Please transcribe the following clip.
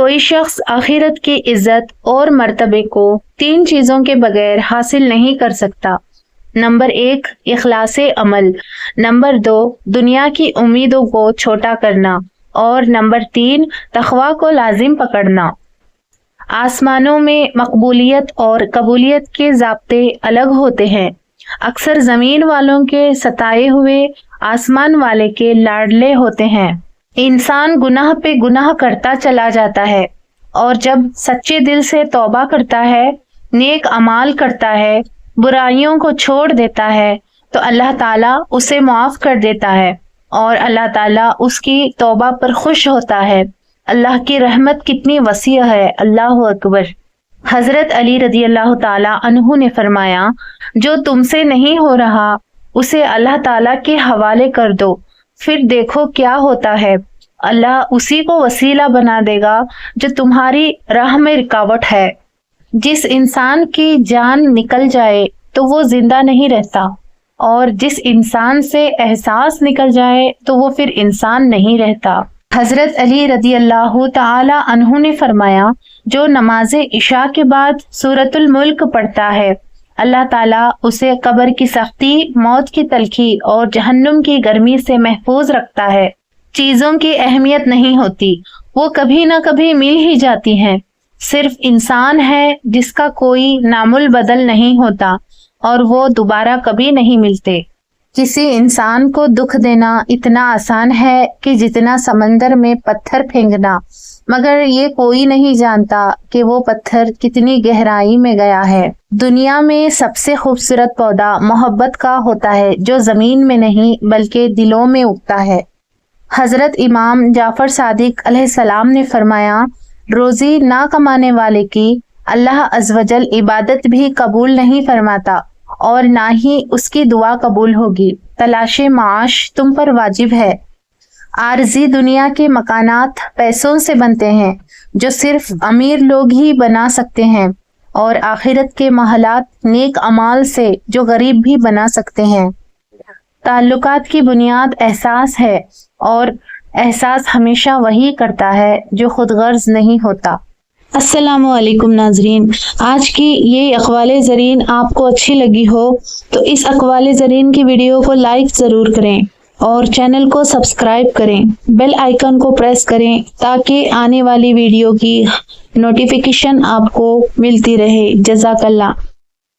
کوئی شخص آخرت کی عزت اور مرتبے کو 3 چیزوں کے بغیر حاصل نہیں کر سکتا۔ نمبر 1 اخلاص عمل، نمبر 2 دنیا کی امیدوں کو چھوٹا کرنا، اور نمبر 3 تقویٰ کو لازم پکڑنا۔ آسمانوں میں مقبولیت اور قبولیت کے ضابطے الگ ہوتے ہیں۔ اکثر زمین والوں کے ستائے ہوئے آسمان والے کے لاڈلے ہوتے ہیں۔ انسان گناہ پہ گناہ کرتا چلا جاتا ہے، اور جب سچے دل سے توبہ کرتا ہے، نیک اعمال کرتا ہے، برائیوں کو چھوڑ دیتا ہے، تو اللہ تعالیٰ اسے معاف کر دیتا ہے، اور اللہ تعالیٰ اس کی توبہ پر خوش ہوتا ہے۔ اللہ کی رحمت کتنی وسیع ہے، اللہ اکبر۔ حضرت علی رضی اللہ تعالیٰ عنہ نے فرمایا، جو تم سے نہیں ہو رہا اسے اللہ تعالیٰ کے حوالے کر دو، پھر دیکھو کیا ہوتا ہے، اللہ اسی کو وسیلہ بنا دے گا جو تمہاری راہ میں رکاوٹ ہے۔ جس انسان کی جان نکل جائے تو وہ زندہ نہیں رہتا، اور جس انسان سے احساس نکل جائے تو وہ پھر انسان نہیں رہتا۔ حضرت علی رضی اللہ تعالی عنہ نے فرمایا، جو نماز عشاء کے بعد سورۃ الملک پڑھتا ہے، اللہ تعالیٰ اسے قبر کی سختی، موت کی تلخی اور جہنم کی گرمی سے محفوظ رکھتا ہے۔ چیزوں کی اہمیت نہیں ہوتی، وہ کبھی نہ کبھی مل ہی جاتی ہیں۔ صرف انسان ہے جس کا کوئی نام البدل نہیں ہوتا، اور وہ دوبارہ کبھی نہیں ملتے۔ کسی انسان کو دکھ دینا اتنا آسان ہے کہ جتنا سمندر میں پتھر پھینکنا، مگر یہ کوئی نہیں جانتا کہ وہ پتھر کتنی گہرائی میں گیا ہے۔ دنیا میں سب سے خوبصورت پودا محبت کا ہوتا ہے، جو زمین میں نہیں بلکہ دلوں میں اگتا ہے۔ حضرت امام جعفر صادق علیہ السلام نے فرمایا، روزی نہ کمانے والے کی اللہ عز و جل عبادت بھی قبول نہیں فرماتا، اور نہ ہی اس کی دعا قبول ہوگی۔ تلاش معاش تم پر واجب ہے۔ عارضی دنیا کے مکانات پیسوں سے بنتے ہیں، جو صرف امیر لوگ ہی بنا سکتے ہیں، اور آخرت کے محلات نیک اعمال سے جو غریب بھی بنا سکتے ہیں۔ تعلقات کی بنیاد احساس ہے، اور احساس ہمیشہ وہی کرتا ہے جو خود غرض نہیں ہوتا۔ السلام علیکم ناظرین، آج کی یہ اقوال زرین آپ کو اچھی لگی ہو تو اس اقوال زرین کی ویڈیو کو لائک ضرور کریں، اور چینل کو سبسکرائب کریں، بیل آئیکن کو پریس کریں تاکہ آنے والی ویڈیو کی نوٹیفیکیشن آپ کو ملتی رہے۔ جزاک اللہ۔